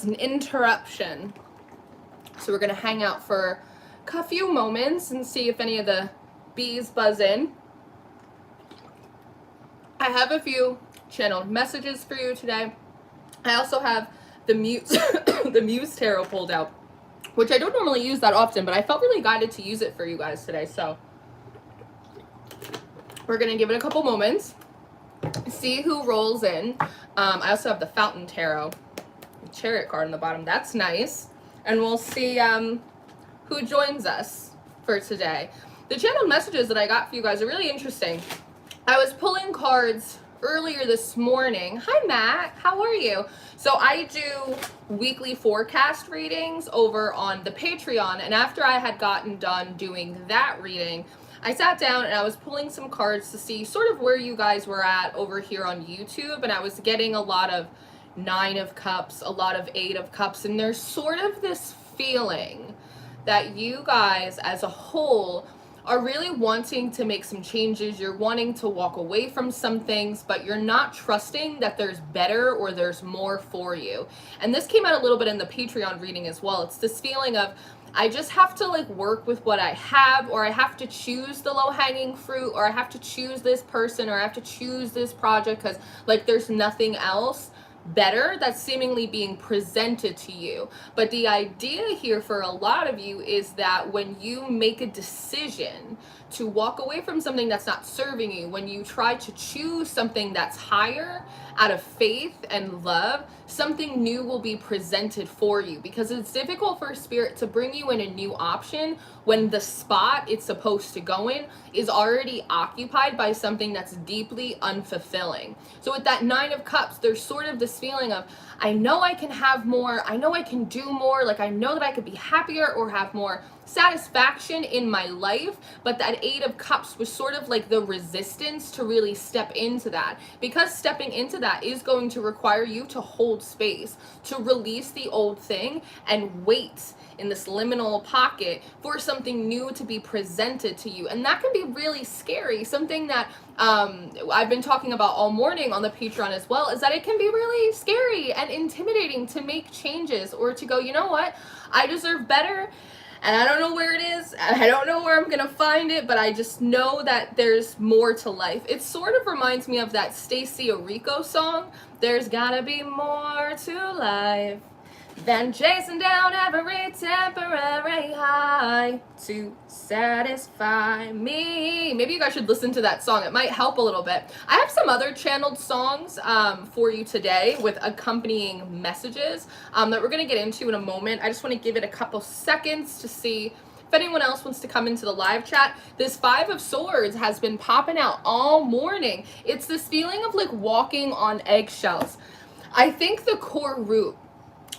An interruption. So we're going to hang out for a few moments and see if any of the bees buzz in. I have a few channeled messages for you today. I also have the Muse, the Muse Tarot pulled out, which I don't normally use that often, but I felt really guided to use it for you guys today. So we're going to give it a couple moments, see who rolls in. I also have the Fountain Tarot, Chariot card on the bottom. That's nice. And we'll see who joins us for today. The channeled messages that I got for you guys are really interesting. I was pulling cards earlier this morning. Hi, Matt. How are you? So I do weekly forecast readings over on the Patreon. And after I had gotten done doing that reading, I sat down and I was pulling some cards to see sort of where you guys were at over here on YouTube. And I was getting a lot of 9 of Cups, a lot of 8 of Cups. And there's sort of this feeling that you guys as a whole are really wanting to make some changes. You're wanting to walk away from some things, but you're not trusting that there's better or there's more for you. And this came out a little bit in the Patreon reading as well. It's this feeling of, I just have to like work with what I have, or I have to choose the low-hanging fruit, or I have to choose this person, or I have to choose this project because like there's nothing else better that's seemingly being presented to you. But the idea here for a lot of you is that when you make a decision to walk away from something that's not serving you, when you try to choose something that's higher out of faith and love, something new will be presented for you, because it's difficult for Spirit to bring you in a new option when the spot it's supposed to go in is already occupied by something that's deeply unfulfilling. So with that 9 of Cups, there's sort of this feeling of, I know I can have more, I know I can do more, like I know that I could be happier or have more satisfaction in my life, but that 8 of Cups was sort of like the resistance to really step into that, because stepping into that is going to require you to hold space, to release the old thing and wait in this liminal pocket for something new to be presented to you. And that can be really scary. Something that I've been talking about all morning on the Patreon as well, is that it can be really scary and intimidating to make changes, or to go, you know what, I deserve better, and I don't know where it is, and I don't know where I'm gonna find it, but I just know that there's more to life. It sort of reminds me of that Stacey Orico song, there's gotta be more to life than chasing down every temporary high to satisfy me. Maybe you guys should listen to that song. It might help a little bit. I have some other channeled songs for you today with accompanying messages that we're going to get into in a moment. I just want to give it a couple seconds to see if anyone else wants to come into the live chat. This 5 of Swords has been popping out all morning. It's this feeling of like walking on eggshells. I think the core root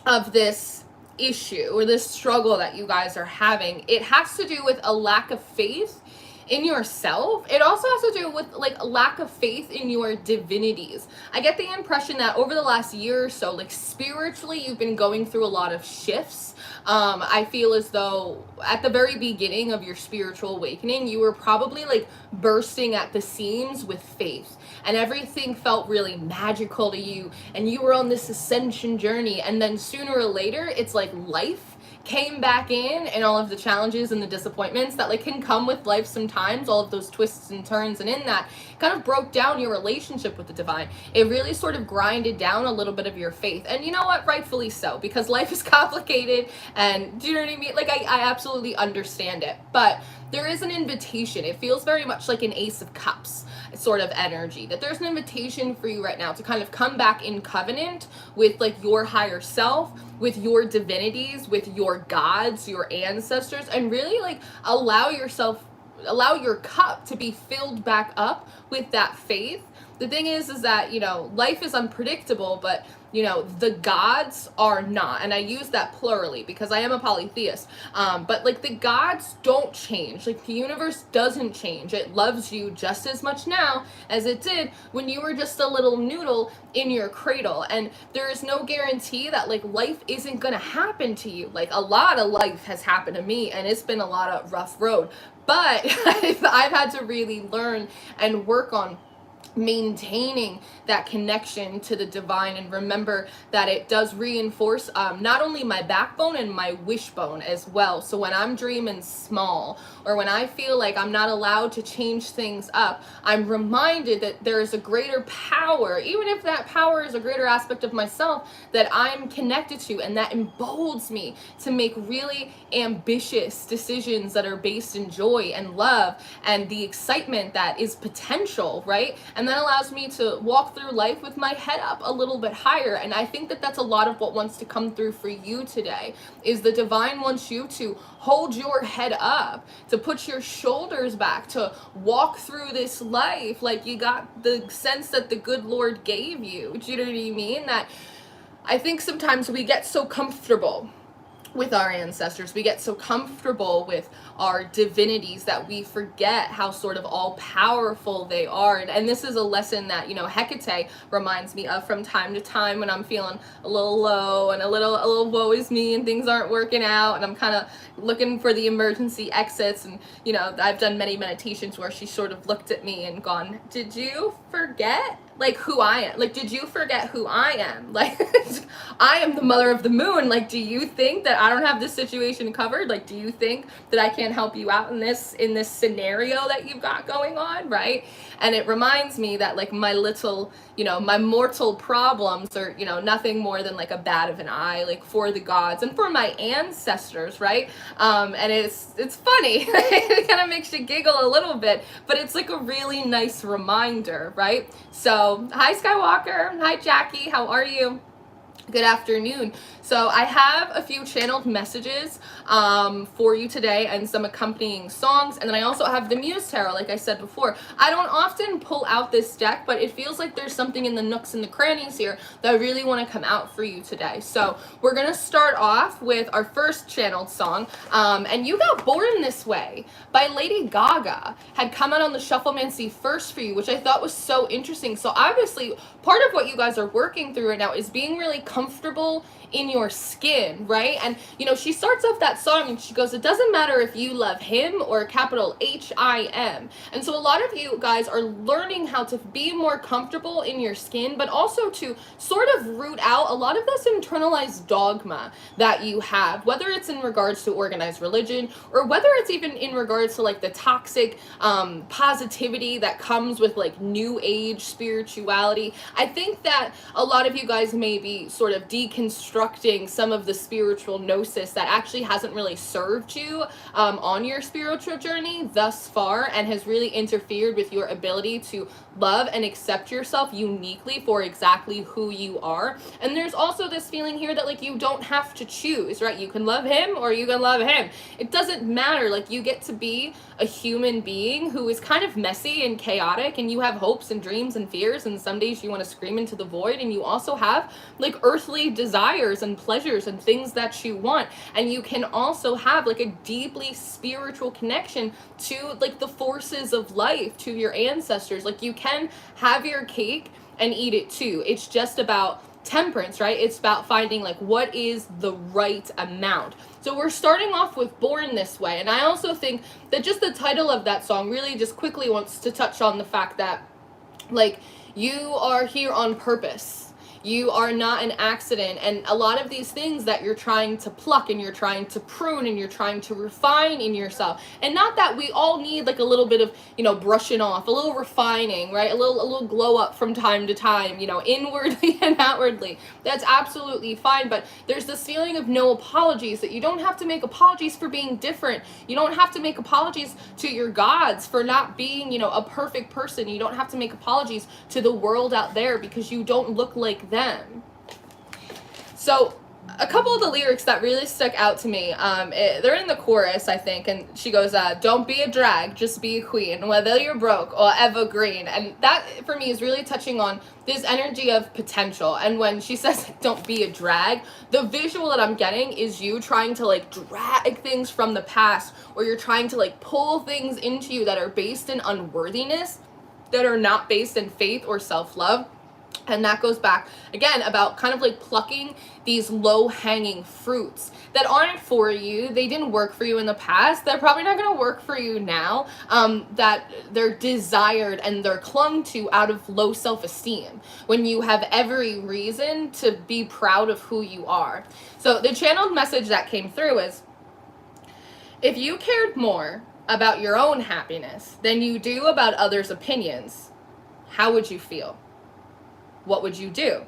of this issue or this struggle that you guys are having, it has to do with a lack of faith in yourself. It also has to do with like a lack of faith in your divinities. I get the impression that over the last year or so, like spiritually, you've been going through a lot of shifts. I feel as though at the very beginning of your spiritual awakening, you were probably like bursting at the seams with faith, and everything felt really magical to you, and you were on this ascension journey. And then sooner or later, it's like life came back in, and all of the challenges and the disappointments that like can come with life sometimes, all of those twists and turns, and in that kind of broke down your relationship with the divine. It really sort of grinded down a little bit of your faith. And you know what, rightfully so, because life is complicated, and do you know what I mean? Like I absolutely understand it, but there is an invitation. It feels very much like an Ace of Cups sort of energy, that there's an invitation for you right now to kind of come back in covenant with like your higher self, with your divinities, with your gods, your ancestors, and really like allow your cup to be filled back up with that faith. The thing is that, you know, life is unpredictable, but you know, the gods are not. And I use that plurally because I am a polytheist. But like the gods don't change. Like the universe doesn't change. It loves you just as much now as it did when you were just a little noodle in your cradle. And there is no guarantee that like life isn't gonna happen to you. Like a lot of life has happened to me, and it's been a lot of rough road. But I've had to really learn and work on maintaining that connection to the divine, and remember that it does reinforce not only my backbone and my wishbone as well. So when I'm dreaming small, or when I feel like I'm not allowed to change things up, I'm reminded that there is a greater power, even if that power is a greater aspect of myself, that I'm connected to, and that emboldens me to make really ambitious decisions that are based in joy and love and the excitement that is potential, right? And that allows me to walk through life with my head up a little bit higher. And I think that that's a lot of what wants to come through for you today, is the divine wants you to hold your head up, to put your shoulders back, to walk through this life like you got the sense that the good Lord gave you. Do you know what I mean? That I think sometimes we get so comfortable with our ancestors, we get so comfortable with our divinities that we forget how sort of all powerful they are. And this is a lesson that, you know, Hecate reminds me of from time to time when I'm feeling a little low and a little woe is me and things aren't working out, and I'm kind of looking for the emergency exits. And, you know, I've done many meditations where she sort of looked at me and gone, did you forget like who I am? Like, did you forget who I am? Like, I am the mother of the moon. Like, do you think that I don't have this situation covered? Like, do you think that I can't help you out in this scenario that you've got going on, right? And it reminds me that, like, my little, you know, my mortal problems are, you know, nothing more than like a bat of an eye, like, for the gods and for my ancestors, right? And it's funny. It kind of makes you giggle a little bit, but it's like a really nice reminder, right? So, hi Skywalker, hi Jackie, how are you? Good afternoon. So I have a few channeled messages for you today and some accompanying songs, and then I also have the Muse Tarot, like I said before. I don't often pull out this deck, but it feels like there's something in the nooks and the crannies here that I really want to come out for you today. So we're going to start off with our first channeled song, and You Got Born This Way by Lady Gaga had come out on the Shufflemancy first for you, which I thought was so interesting. So obviously part of what you guys are working through right now is being really comfortable in your skin, right? And, you know, she starts off that song and she goes, it doesn't matter if you love him or capital H-I-M. And so a lot of you guys are learning how to be more comfortable in your skin, but also to sort of root out a lot of this internalized dogma that you have, whether it's in regards to organized religion or whether it's even in regards to like the toxic positivity that comes with like new age spirituality. I think that a lot of you guys may be sort of deconstructing some of the spiritual gnosis that actually hasn't really served you on your spiritual journey thus far, and has really interfered with your ability to love and accept yourself uniquely for exactly who you are. And there's also this feeling here that like you don't have to choose, right? You can love him or you can love him. It doesn't matter. Like, you get to be a human being who is kind of messy and chaotic, and you have hopes and dreams and fears, and some days you want to scream into the void, and you also have like earthly desires and pleasures and things that you want. And you can also have like a deeply spiritual connection to like the forces of life, to your ancestors. Like, you can have your cake and eat it too. It's just about temperance, right? It's about finding like what is the right amount. So we're starting off with Born This Way. And I also think that just the title of that song really just quickly wants to touch on the fact that like you are here on purpose. You are not an accident, and a lot of these things that you're trying to pluck and you're trying to prune and you're trying to refine in yourself, and not that we all need like a little bit of, you know, brushing off, a little refining, right? A little glow up from time to time, you know, inwardly and outwardly. That's absolutely fine, but there's this feeling of no apologies, that you don't have to make apologies for being different. You don't have to make apologies to your gods for not being, you know, a perfect person. You don't have to make apologies to the world out there because you don't look like them. So a couple of the lyrics that really stuck out to me, they're in the chorus, I think, and she goes, don't be a drag, just be a queen, whether you're broke or evergreen. And that for me is really touching on this energy of potential. And when she says don't be a drag, the visual that I'm getting is you trying to like drag things from the past, or you're trying to like pull things into you that are based in unworthiness, that are not based in faith or self-love. And that goes back, again, about kind of like plucking these low-hanging fruits that aren't for you. They didn't work for you in the past. They're probably not going to work for you now. That they're desired and they're clung to out of low self-esteem, when you have every reason to be proud of who you are. So the channeled message that came through is, if you cared more about your own happiness than you do about others' opinions, how would you feel? What would you do?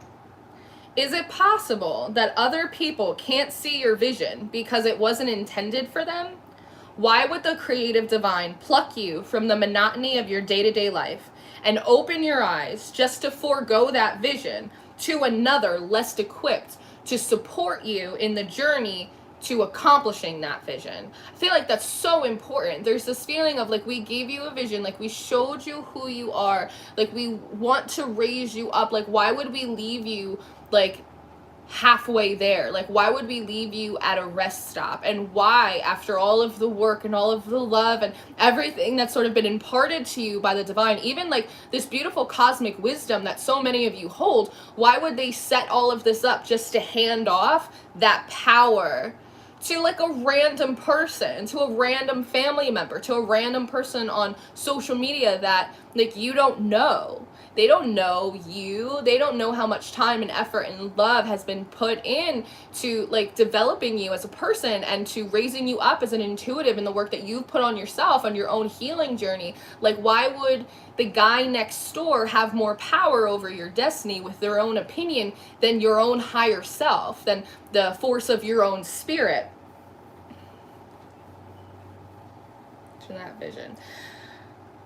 Is it possible that other people can't see your vision because it wasn't intended for them? Why would the creative divine pluck you from the monotony of your day-to-day life and open your eyes just to forego that vision to another less equipped to support you in the journey to accomplishing that vision? I feel like that's so important. There's this feeling of like, we gave you a vision, like we showed you who you are, like we want to raise you up. Like, why would we leave you like halfway there? Like, why would we leave you at a rest stop? And why, after all of the work and all of the love and everything that's sort of been imparted to you by the divine, even like this beautiful cosmic wisdom that so many of you hold, why would they set all of this up just to hand off that power to like a random person, to a random family member, to a random person on social media that like you don't know? They don't know you. They don't know how much time and effort and love has been put in to like developing you as a person and to raising you up as an intuitive in the work that you've put on yourself on your own healing journey. Like, why would the guy next door have more power over your destiny with their own opinion than your own higher self, than the force of your own spirit? To that vision.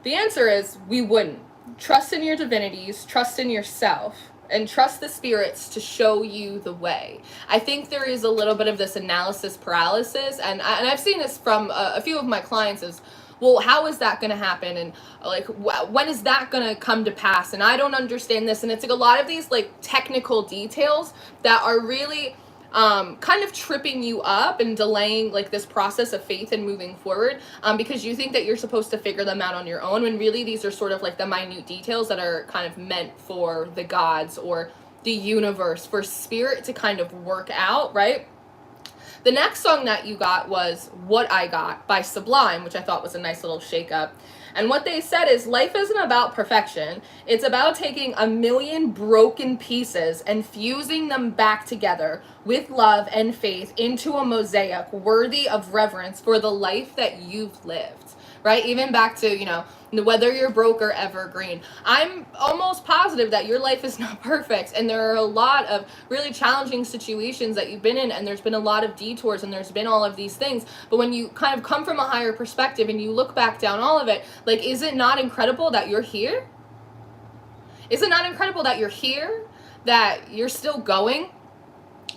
The answer is, we wouldn't. Trust in your divinities, trust in yourself, and trust the spirits to show you the way. I think there is a little bit of this analysis paralysis, and I've seen this from a few of my clients is, well, how is that going to happen? And like, when is that going to come to pass? And I don't understand this. And it's like a lot of these like technical details that are really kind of tripping you up and delaying like this process of faith and moving forward, because you think that you're supposed to figure them out on your own, when really these are sort of like the minute details that are kind of meant for the gods or the universe, for spirit to kind of work out, right? The next song that you got was What I Got by Sublime, which I thought was a nice little shake up. And what they said is, life isn't about perfection. It's about taking a million broken pieces and fusing them back together with love and faith into a mosaic worthy of reverence for the life that you've lived, right? Even back to, you know, whether you're broke or evergreen. I'm almost positive that your life is not perfect, and there are a lot of really challenging situations that you've been in, and there's been a lot of detours, and there's been all of these things. But when you kind of come from a higher perspective and you look back down all of it, like, is it not incredible that you're here? Is it not incredible that you're here, that you're still going,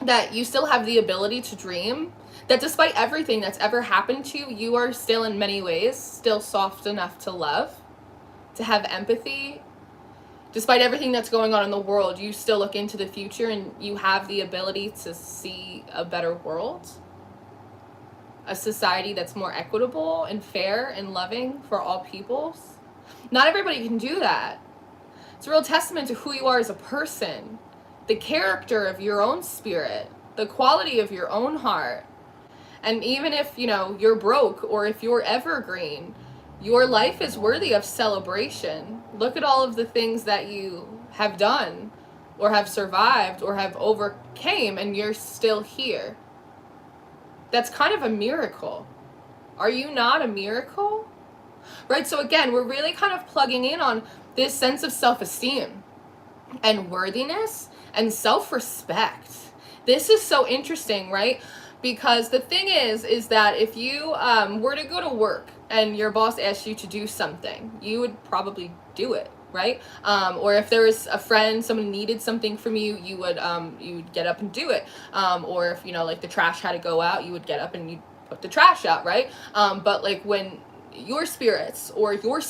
that you still have the ability to dream, that despite everything that's ever happened to you, you are still in many ways still soft enough to love, to have empathy? Despite everything that's going on in the world, you still look into the future and you have the ability to see a better world, a society that's more equitable and fair and loving for all peoples. Not everybody can do that. It's a real testament to who you are as a person, the character of your own spirit, the quality of your own heart. And even if, you know, you're broke or if you're evergreen, your life is worthy of celebration. Look at all of the things that you have done or have survived or have overcame, and you're still here. That's kind of a miracle. Are you not a miracle? Right? So again, we're really kind of plugging in on this sense of self-esteem and worthiness and self-respect. This is so interesting, right? Because the thing is that if you were to go to work and your boss asked you to do something, you would probably do it, right? Or if there was a friend, someone needed something from you, you would get up and do it. Or if, you know, like the trash had to go out, you would get up and you'd put the trash out, right? But like when your spirits or your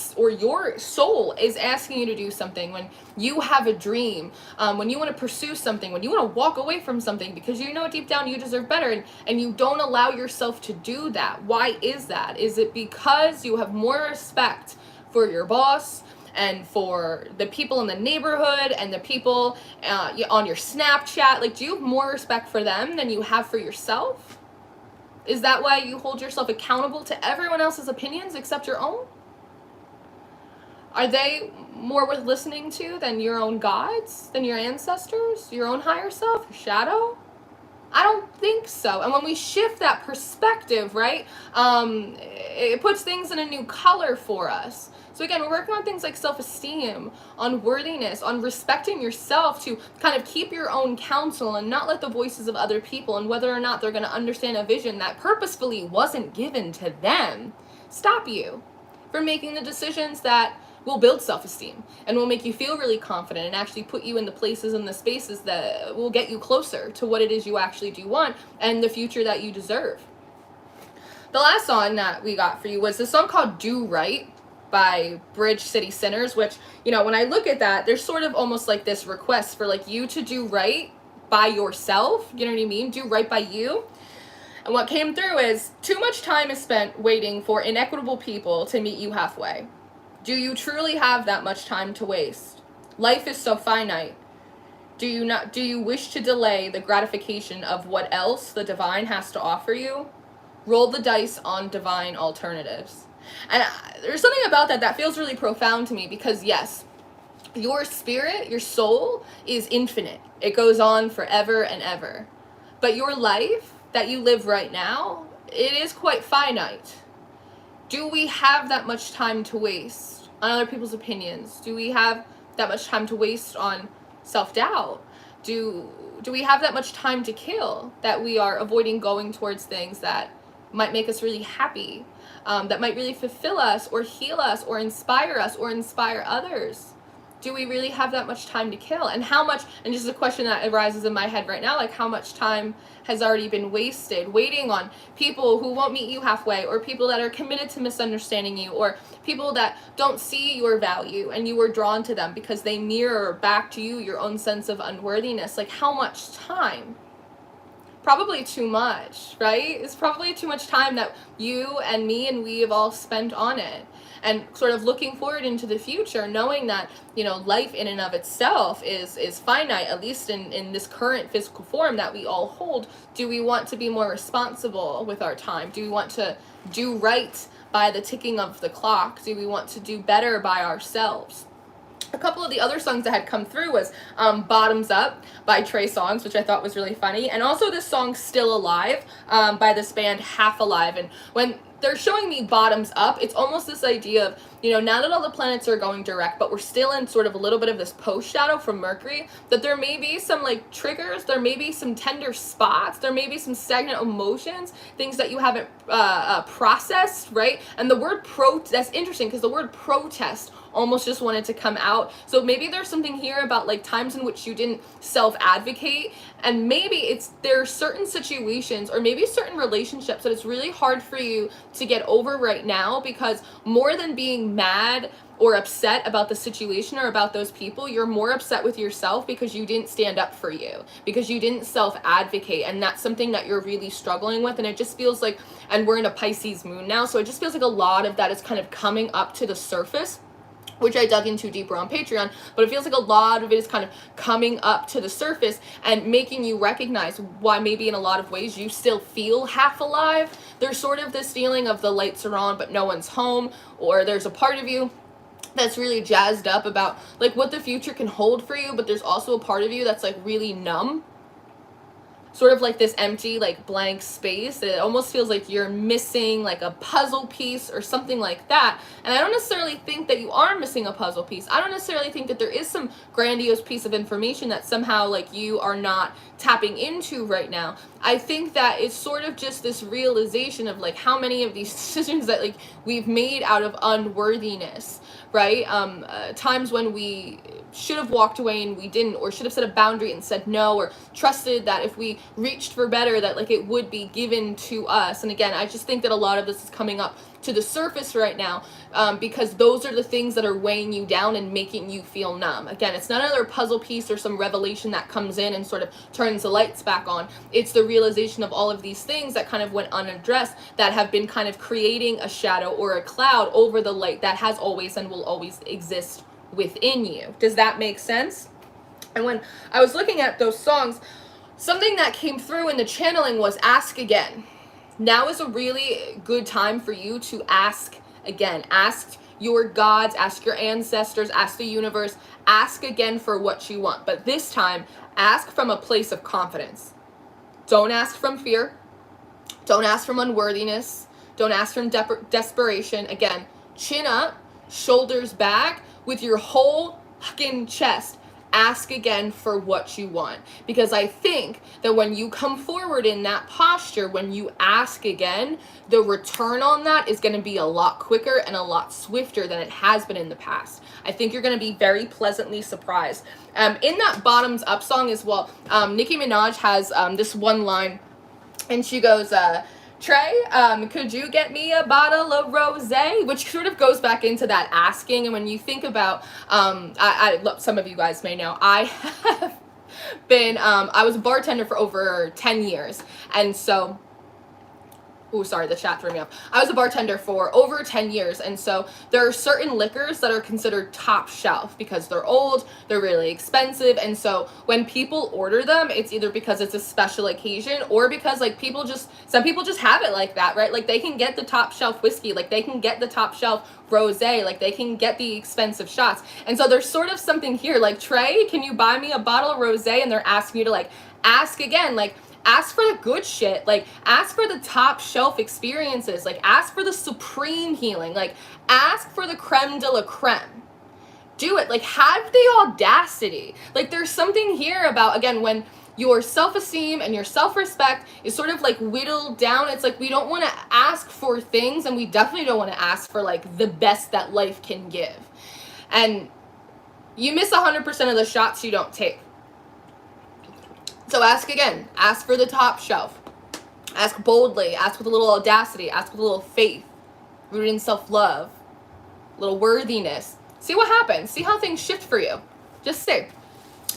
soul is asking you to do something, when you have a dream, when you want to pursue something, when you want to walk away from something because you know deep down you deserve better, and you don't allow yourself to do that. Why is that? Is it because you have more respect for your boss and for the people in the neighborhood and the people on your Snapchat? Like, do you have more respect for them than you have for yourself? Is that why you hold yourself accountable to everyone else's opinions except your own? Are they more worth listening to than your own gods, than your ancestors, your own higher self, your shadow? I don't think so. And when we shift that perspective, right, it puts things in a new color for us. So again, we're working on things like self-esteem, on worthiness, on respecting yourself to kind of keep your own counsel and not let the voices of other people and whether or not they're going to understand a vision that purposefully wasn't given to them stop you from making the decisions that will build self-esteem and will make you feel really confident and actually put you in the places and the spaces that will get you closer to what it is you actually do want and the future that you deserve. The last song that we got for you was this song called Do Right by Bridge City Sinners, which, you know, when I look at that, there's sort of almost like this request for like you to do right by yourself, you know what I mean? Do right by you. And what came through is too much time is spent waiting for inequitable people to meet you halfway. Do you truly have that much time to waste? Life is so finite. Do you wish to delay the gratification of what else the divine has to offer you? Roll the dice on divine alternatives. And there's something about that feels really profound to me because yes, your spirit, your soul is infinite. It goes on forever and ever. But your life that you live right now, it is quite finite. Do we have that much time to waste on other people's opinions? Do we have that much time to waste on self-doubt? Do we have that much time to kill that we are avoiding going towards things that might make us really happy, that might really fulfill us or heal us or inspire others? Do we really have that much time to kill? And how much, and just a question that arises in my head right now, like how much time has already been wasted waiting on people who won't meet you halfway, or people that are committed to misunderstanding you, or people that don't see your value and you are drawn to them because they mirror back to you your own sense of unworthiness? Like how much time? Probably too much, right? It's probably too much time that you and me and we have all spent on it. And sort of looking forward into the future, knowing that, you know, life in and of itself is finite, at least in this current physical form that we all hold. Do we want to be more responsible with our time? Do we want to do right by the ticking of the clock? Do we want to do better by ourselves? A couple of the other songs that had come through was Bottoms Up by Trey Songz, which I thought was really funny. And also this song Still Alive by this band Half Alive. And when they're showing me bottoms up, it's almost this idea of, you know, now that all the planets are going direct, but we're still in sort of a little bit of this post shadow from Mercury, that there may be some like triggers, there may be some tender spots, there may be some stagnant emotions, things that you haven't processed, right? And the word that's interesting because the word protest almost just wanted to come out. So maybe there's something here about like times in which you didn't self-advocate, and maybe there are certain situations or maybe certain relationships that it's really hard for you to get over right now, because more than being mad or upset about the situation or about those people, you're more upset with yourself because you didn't stand up for you, because you didn't self-advocate, and that's something that you're really struggling with. And it just feels like, and we're in a Pisces moon now, so it just feels like a lot of that is kind of coming up to the surface, which I dug into deeper on Patreon, but it feels like a lot of it is kind of coming up to the surface and making you recognize why maybe in a lot of ways you still feel half alive. There's sort of this feeling of the lights are on but no one's home, or there's a part of you that's really jazzed up about like what the future can hold for you, but there's also a part of you that's like really numb. Sort of like this empty, like blank space. It almost feels like you're missing like a puzzle piece or something like that. And I don't necessarily think that you are missing a puzzle piece. I don't necessarily think that there is some grandiose piece of information that somehow like you are not tapping into right now. I think that it's sort of just this realization of like how many of these decisions that like we've made out of unworthiness, right? Times when we should have walked away and we didn't, or should have set a boundary and said no, or trusted that if we reached for better that like it would be given to us. And again, I just think that a lot of this is coming up to the surface right now, because those are the things that are weighing you down and making you feel numb. Again, it's not another puzzle piece or some revelation that comes in and sort of turns the lights back on. It's the realization of all of these things that kind of went unaddressed, that have been kind of creating a shadow or a cloud over the light that has always and will always exist within you. Does that make sense? And when I was looking at those songs, something that came through in the channeling was ask again. Now is a really good time for you to ask again. Ask your gods, ask your ancestors, ask the universe, ask again for what you want. But this time, ask from a place of confidence. Don't ask from fear. Don't ask from unworthiness. Don't ask from desperation. Again, chin up, shoulders back, with your whole fucking chest. Ask again for what you want. Because I think that when you come forward in that posture, when you ask again, the return on that is going to be a lot quicker and a lot swifter than it has been in the past. I think you're going to be very pleasantly surprised. In that Bottoms Up song as well, Nicki Minaj has this one line, and she goes, Trey, could you get me a bottle of rosé? Which sort of goes back into that asking. And when you think about, some of you guys may know, I have been, I was a bartender for over 10 years. And so, oh, sorry, the chat threw me off. I was a bartender for over 10 years. And so there are certain liquors that are considered top shelf because they're old, they're really expensive. And so when people order them, it's either because it's a special occasion or because like some people just have it like that, right? Like they can get the top shelf whiskey, like they can get the top shelf rosé, like they can get the expensive shots. And so there's sort of something here like, Trey, can you buy me a bottle of rosé? And they're asking you to like ask again, like ask for the good shit, like ask for the top shelf experiences, like ask for the supreme healing, like ask for the creme de la creme. Do it, like have the audacity. Like there's something here about, again, when your self-esteem and your self-respect is sort of like whittled down, it's like we don't want to ask for things, and we definitely don't want to ask for like the best that life can give. And you miss 100% of the shots you don't take. So ask again. Ask for the top shelf. Ask boldly. Ask with a little audacity. Ask with a little faith. Rooted in self-love. A little worthiness. See what happens. See how things shift for you. Just see.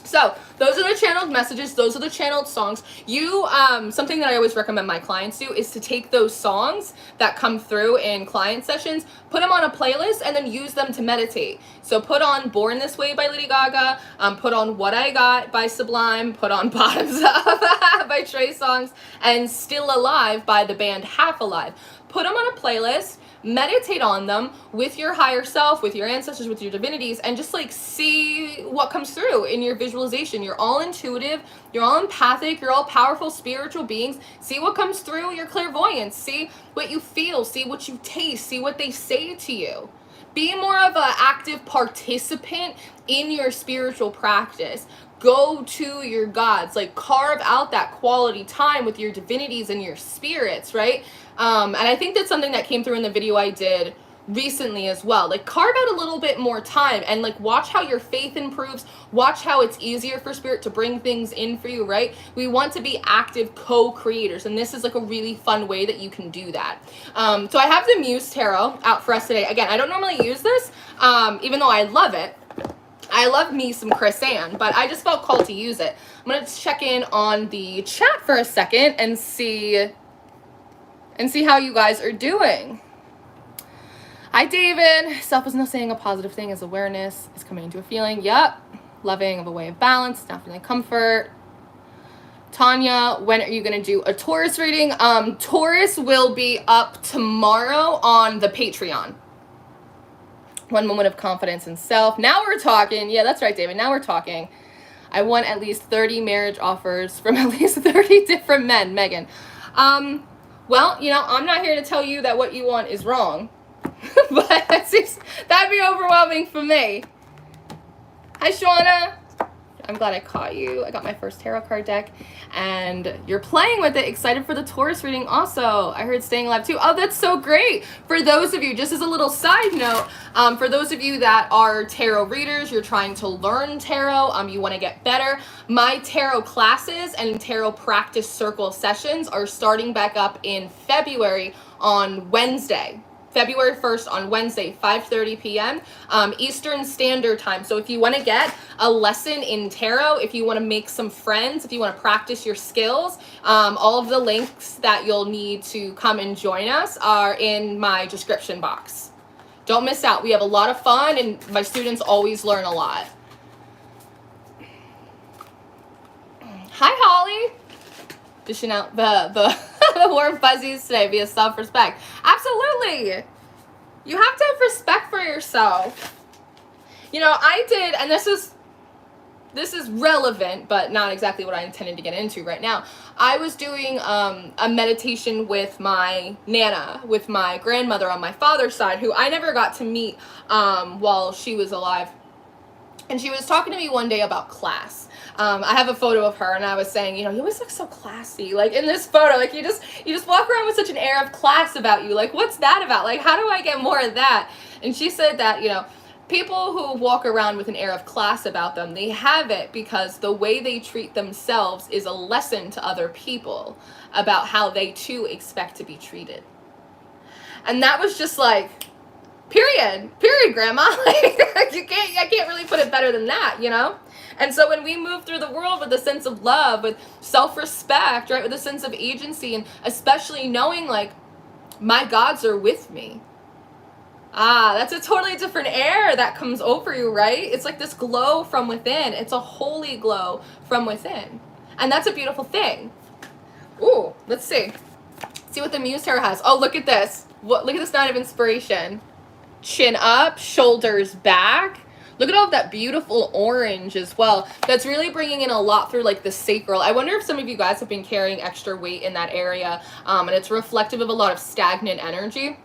So those are the channeled messages. Those are the channeled songs. You, something that I always recommend my clients do is to take those songs that come through in client sessions, put them on a playlist, and then use them to meditate. So put on Born This Way by Lady Gaga, put on What I Got by Sublime, put on Bottoms Up by Trey Songz, and Still Alive by the band Half Alive. Put them on a playlist. Meditate on them with your higher self, with your ancestors, with your divinities, and just like see what comes through in your visualization. You're all intuitive, you're all empathic, you're all powerful spiritual beings. See what comes through your clairvoyance. See what you feel, see what you taste, see what they say to you. Be more of an active participant in your spiritual practice. Go to your gods, like carve out that quality time with your divinities and your spirits, right? And I think that's something that came through in the video I did recently as well. Like carve out a little bit more time and like watch how your faith improves. Watch how it's easier for spirit to bring things in for you, right? We want to be active co-creators, and this is like a really fun way that you can do that. So I have the Muse Tarot out for us today. Again, I don't normally use this, even though I love it. I love me some Chris Ann, but I just felt called to use it. I'm going to check in on the chat for a second and see how you guys are doing. Hi, David. Self is not saying a positive thing as awareness is coming into a feeling. Yep. Loving of a way of balance, not feeling comfort. Tanya, when are you going to do a Taurus reading? Taurus will be up tomorrow on the Patreon. One moment of confidence in self. Now we're talking. Yeah, that's right, David. Now we're talking. I want at least 30 marriage offers from at least 30 different men, Megan. Well, you know, I'm not here to tell you that what you want is wrong. But that'd be overwhelming for me. Hi, Shauna. I'm glad I caught you. I got my first tarot card deck, and you're playing with it. Excited for the Taurus reading also. I heard Staying Alive too. Oh, that's so great. For those of you, just as a little side note, for those of you that are tarot readers, you're trying to learn tarot, you want to get better, my tarot classes and tarot practice circle sessions are starting back up in February on Wednesday. February 1st on Wednesday, 5:30 p.m. Eastern Standard Time. So if you want to get a lesson in tarot, if you want to make some friends, if you want to practice your skills, all of the links that you'll need to come and join us are in my description box. Don't miss out. We have a lot of fun, and my students always learn a lot. Hi, Holly. Dishing out the warm fuzzies today via self-respect. Absolutely. You have to have respect for yourself. You know, I did, and this is relevant, but not exactly what I intended to get into right now. I was doing a meditation with my Nana, with my grandmother on my father's side, who I never got to meet while she was alive. And she was talking to me one day about class. I have a photo of her, and I was saying, you know, you always look so classy. Like, in this photo, like, you just walk around with such an air of class about you. Like, what's that about? Like, how do I get more of that? And she said that, you know, people who walk around with an air of class about them, they have it because the way they treat themselves is a lesson to other people about how they too expect to be treated. And that was just like, period, grandma. Like, I can't really put it better than that, you know? And so when we move through the world with a sense of love, with self-respect, right, with a sense of agency, and especially knowing, like, my gods are with me. That's a totally different air that comes over you, right? It's like this glow from within. It's a holy glow from within. And that's a beautiful thing. Ooh, let's see. See what the Muse Tarot has. Oh, look at this. Look at this Nine of Inspiration. Chin up, shoulders back. Look at all of that beautiful orange as well. That's really bringing in a lot through, like, the sacral. I wonder if some of you guys have been carrying extra weight in that area, and it's reflective of a lot of stagnant energy.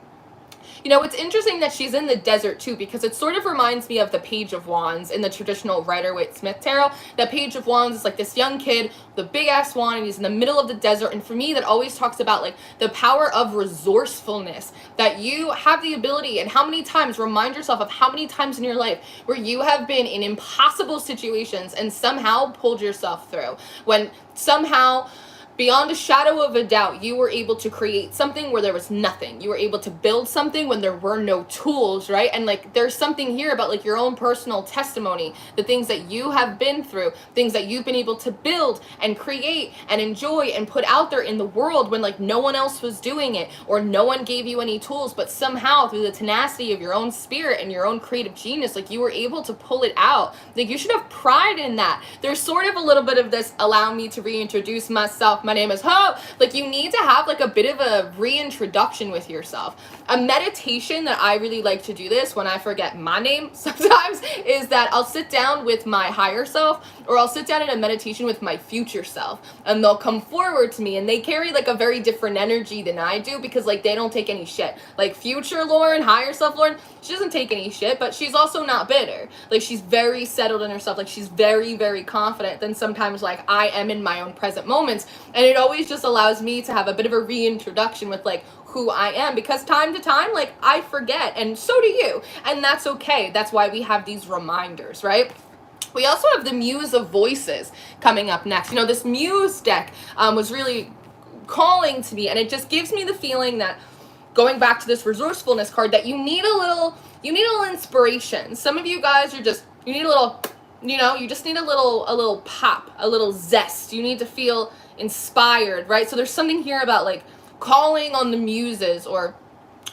You know, it's interesting that she's in the desert too, because it sort of reminds me of the Page of Wands in the traditional Rider-Waite-Smith tarot. The Page of Wands is like this young kid with a big ass wand, and he's in the middle of the desert. And for me, that always talks about, like, the power of resourcefulness, that you have the ability. And how many times, remind yourself of how many times in your life where you have been in impossible situations and somehow pulled yourself through, when somehow, beyond a shadow of a doubt, you were able to create something where there was nothing. You were able to build something when there were no tools, right? And, like, there's something here about, like, your own personal testimony, the things that you have been through, things that you've been able to build and create and enjoy and put out there in the world when, like, no one else was doing it, or no one gave you any tools, but somehow through the tenacity of your own spirit and your own creative genius, like, you were able to pull it out. Like, you should have pride in that. There's sort of a little bit of this, allow me to reintroduce myself, my name is Hope. Like, you need to have, like, a bit of a reintroduction with yourself. A meditation that I really like to do this when I forget my name sometimes is that I'll sit down with my higher self, or I'll sit down in a meditation with my future self, and they'll come forward to me, and they carry, like, a very different energy than I do, because, like, they don't take any shit. Like, future Lauren, higher self Lauren, she doesn't take any shit, but she's also not bitter. Like, she's very settled in herself. Like, she's very, very confident. Then sometimes, like, I am in my own present moments, and it always just allows me to have a bit of a reintroduction with, like, who I am, because time to time, like, I forget, and so do you, and that's okay. That's why we have these reminders, right? We also have the Muse of Voices coming up next. You know, this Muse deck was really calling to me, and it just gives me the feeling that, going back to this resourcefulness card, that you need a little inspiration. Some of you guys are just, you need a little, you know, you just need a little pop, a little zest. You need to feel inspired, right? So there's something here about, like, calling on the muses, or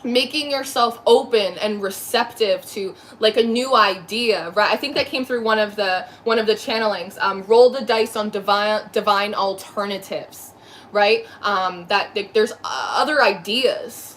making yourself open and receptive to, like, a new idea, right? I think that came through one of the channelings. Roll the dice on divine alternatives, right? There's other ideas.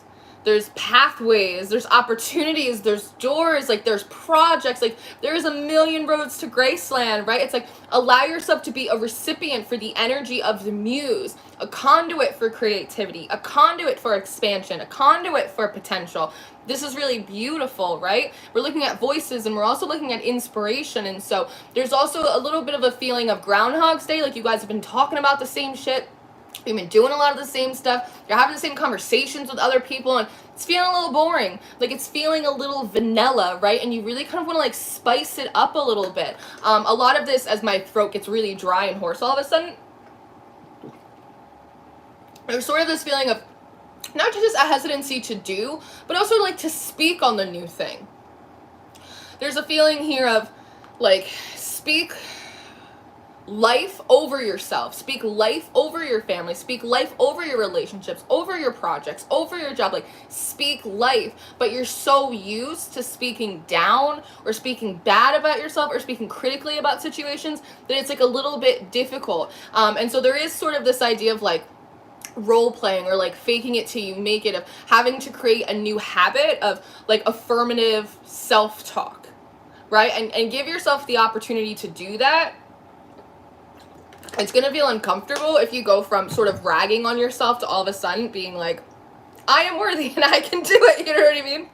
There's pathways, there's opportunities, there's doors, like, there's projects, like, there's a million roads to Graceland, right? It's like, allow yourself to be a recipient for the energy of the muse, a conduit for creativity, a conduit for expansion, a conduit for potential. This is really beautiful, right? We're looking at voices, and we're also looking at inspiration, and so there's also a little bit of a feeling of Groundhog's Day, like, you guys have been talking about the same shit. You've been doing a lot of the same stuff. You're having the same conversations with other people, and it's feeling a little boring. Like, it's feeling a little vanilla, right? And you really kind of want to, like, spice it up a little bit. A lot of this, as my throat gets really dry and hoarse all of a sudden, there's sort of this feeling of not just a hesitancy to do, but also, like, to speak on the new thing. There's a feeling here of, like, speak life over yourself, speak life over your family, speak life over your relationships, over your projects, over your job, like speak life. But you're so used to speaking down or speaking bad about yourself or speaking critically about situations that it's like a little bit difficult. And so there is sort of this idea of like role playing or like faking it till you make it, of having to create a new habit of like affirmative self-talk, right? And give yourself the opportunity to do that. It's going to feel uncomfortable if you go from sort of ragging on yourself to all of a sudden being like, I am worthy and I can do it. You know what I mean?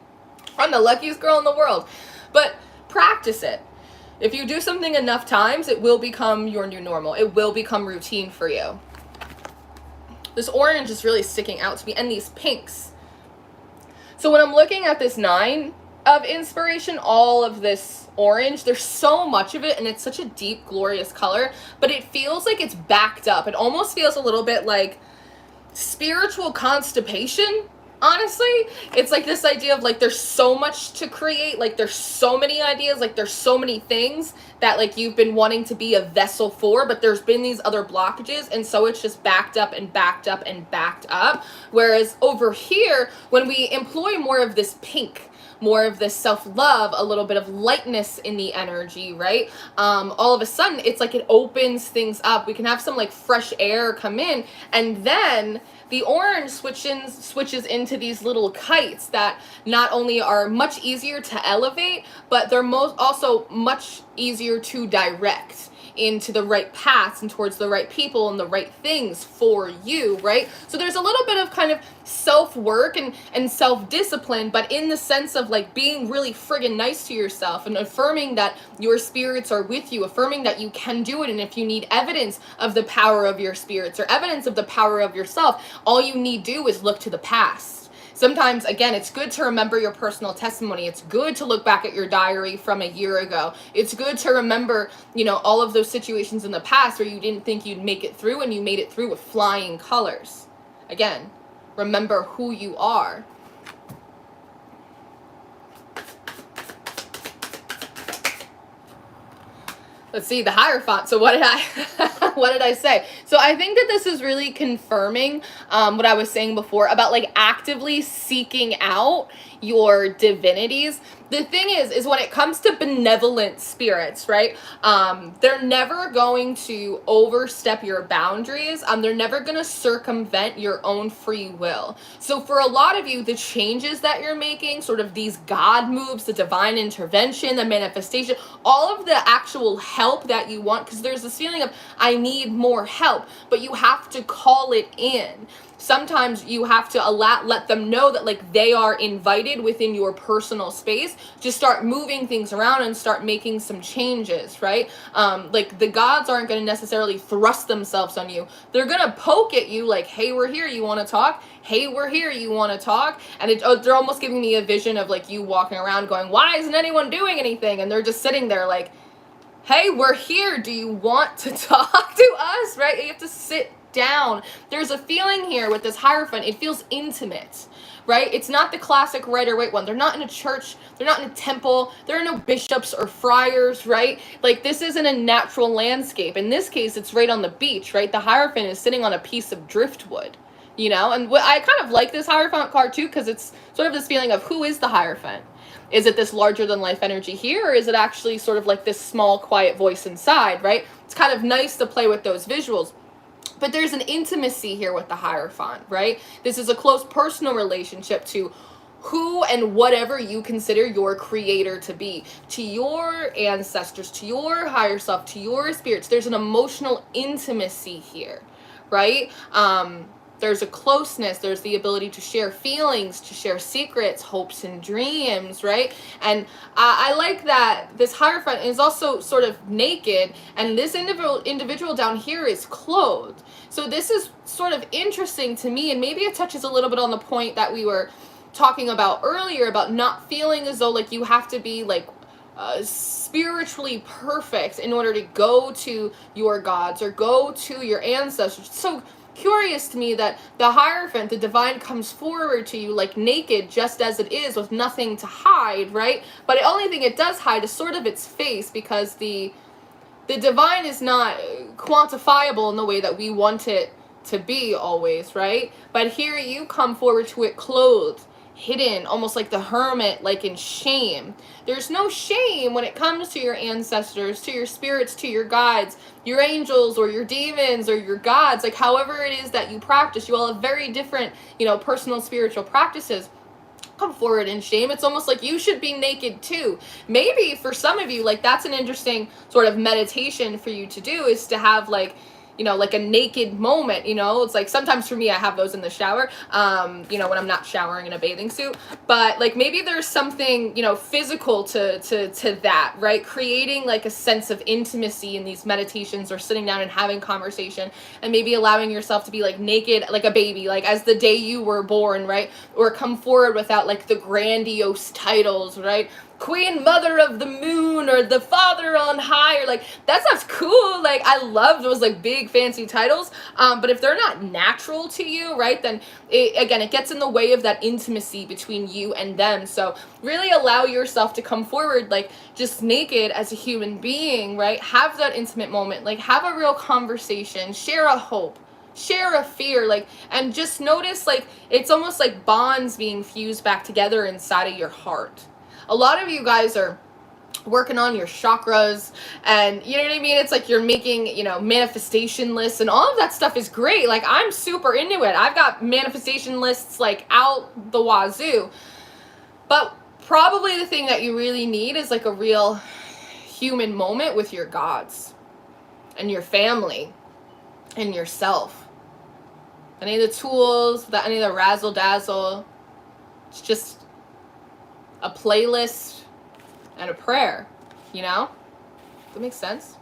I'm the luckiest girl in the world. But practice it. If you do something enough times, it will become your new normal. It will become routine for you. This orange is really sticking out to me, and these pinks. So when I'm looking at this 9 of inspiration, all of this orange, there's so much of it, and it's such a deep, glorious color, but it feels like it's backed up. It almost feels a little bit like spiritual constipation. Honestly, it's like this idea of like there's so much to create, like there's so many ideas, like there's so many things that like you've been wanting to be a vessel for, but there's been these other blockages, and so it's just backed up and backed up and backed up. Whereas over here, when we employ more of this pink, more of this self-love, a little bit of lightness in the energy, right? All of a sudden, it's like it opens things up. We can have some like fresh air come in, and then the orange switches into these little kites that not only are much easier to elevate, but they're also much easier to direct into the right paths and towards the right people and the right things for you, right? So there's a little bit of kind of self-work and self-discipline, but in the sense of like being really friggin' nice to yourself and affirming that your spirits are with you, affirming that you can do it. And if you need evidence of the power of your spirits or evidence of the power of yourself, all you need do is look to the past. Sometimes, again, it's good to remember your personal testimony. It's good to look back at your diary from a year ago. It's good to remember, you know, all of those situations in the past where you didn't think you'd make it through and you made it through with flying colors. Again, remember who you are. Let's see, the Hierophant. So what did I say? So I think that this is really confirming what I was saying before about like actively seeking out your divinities. The thing is when it comes to benevolent spirits, right? They're never going to overstep your boundaries. They're never going to circumvent your own free will. So for a lot of you, the changes that you're making, sort of these God moves, the divine intervention, the manifestation, all of the actual help that you want, because there's this feeling of, I need more help, but you have to call it in. Sometimes you have to let them know that like they are invited within your personal space to start moving things around and start making some changes, right? Like the gods aren't going to necessarily thrust themselves on you. They're going to poke at you like, hey, we're here, you want to talk? Hey, we're here, you want to talk? And they're almost giving me a vision of like you walking around going, why isn't anyone doing anything? And they're just sitting there like, hey, we're here, do you want to talk to us, right? You have to sit down. There's a feeling here with this Hierophant, it feels intimate, right? It's not the classic red or white one. They're not in a church, they're not in a temple, there are no bishops or friars, right? Like this isn't a natural landscape. In this case, it's right on the beach, right? The Hierophant is sitting on a piece of driftwood, you know? And I kind of like this Hierophant card too, because it's sort of this feeling of who is the Hierophant? Is it this larger than life energy here, or is it actually sort of like this small, quiet voice inside, right? It's kind of nice to play with those visuals. But there's an intimacy here with the Hierophant, right? This is a close personal relationship to who and whatever you consider your creator to be, to your ancestors, to your higher self, to your spirits. There's an emotional intimacy here, right? There's a closeness, there's the ability to share feelings, to share secrets, hopes and dreams, right? And I like that this Hierophant is also sort of naked, and this individual down here is clothed. So this is sort of interesting to me, and maybe it touches a little bit on the point that we were talking about earlier about not feeling as though like you have to be like spiritually perfect in order to go to your gods or go to your ancestors. So curious to me that the Hierophant, the divine, comes forward to you like naked, just as it is, with nothing to hide, right? But the only thing it does hide is sort of its face, because the the divine is not quantifiable in the way that we want it to be always, right? But here you come forward to it clothed, hidden, almost like the hermit, like in shame. There's no shame when it comes to your ancestors, to your spirits, to your guides, your angels, or your demons, or your gods, like however it is that you practice. You all have very different, personal spiritual practices. Come forward in shame. It's almost like you should be naked too. Maybe for some of you, like that's an interesting sort of meditation for you to do, is to have like a naked moment. It's like sometimes for me I have those in the shower, when I'm not showering in a bathing suit. But like maybe there's something physical to that, right? Creating like a sense of intimacy in these meditations, or sitting down and having conversation, and maybe allowing yourself to be like naked like a baby, like as the day you were born, right? Or come forward without like the grandiose titles, right? Queen Mother of the Moon, or the Father on High, or like that stuff's cool. Like I love those like big fancy titles, but if they're not natural to you, right, then it gets in the way of that intimacy between you and them. So really allow yourself to come forward like just naked as a human being, right? Have that intimate moment, like have a real conversation, share a hope, share a fear, like, and just notice like it's almost like bonds being fused back together inside of your heart. A lot of you guys are working on your chakras, and you know what I mean? It's like you're making, manifestation lists, and all of that stuff is great. Like I'm super into it. I've got manifestation lists like out the wazoo. But probably the thing that you really need is like a real human moment with your gods and your family and yourself. Any of the tools, any of the razzle dazzle, it's just a playlist and a prayer, That makes sense?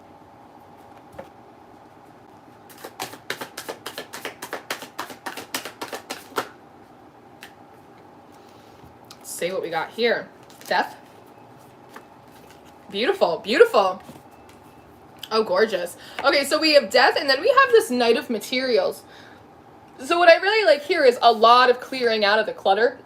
Let's see what we got here. Death. Beautiful, beautiful. Oh, gorgeous. Okay, so we have death, and then we have this Knight of Materials. So what I really like here is a lot of clearing out of the clutter,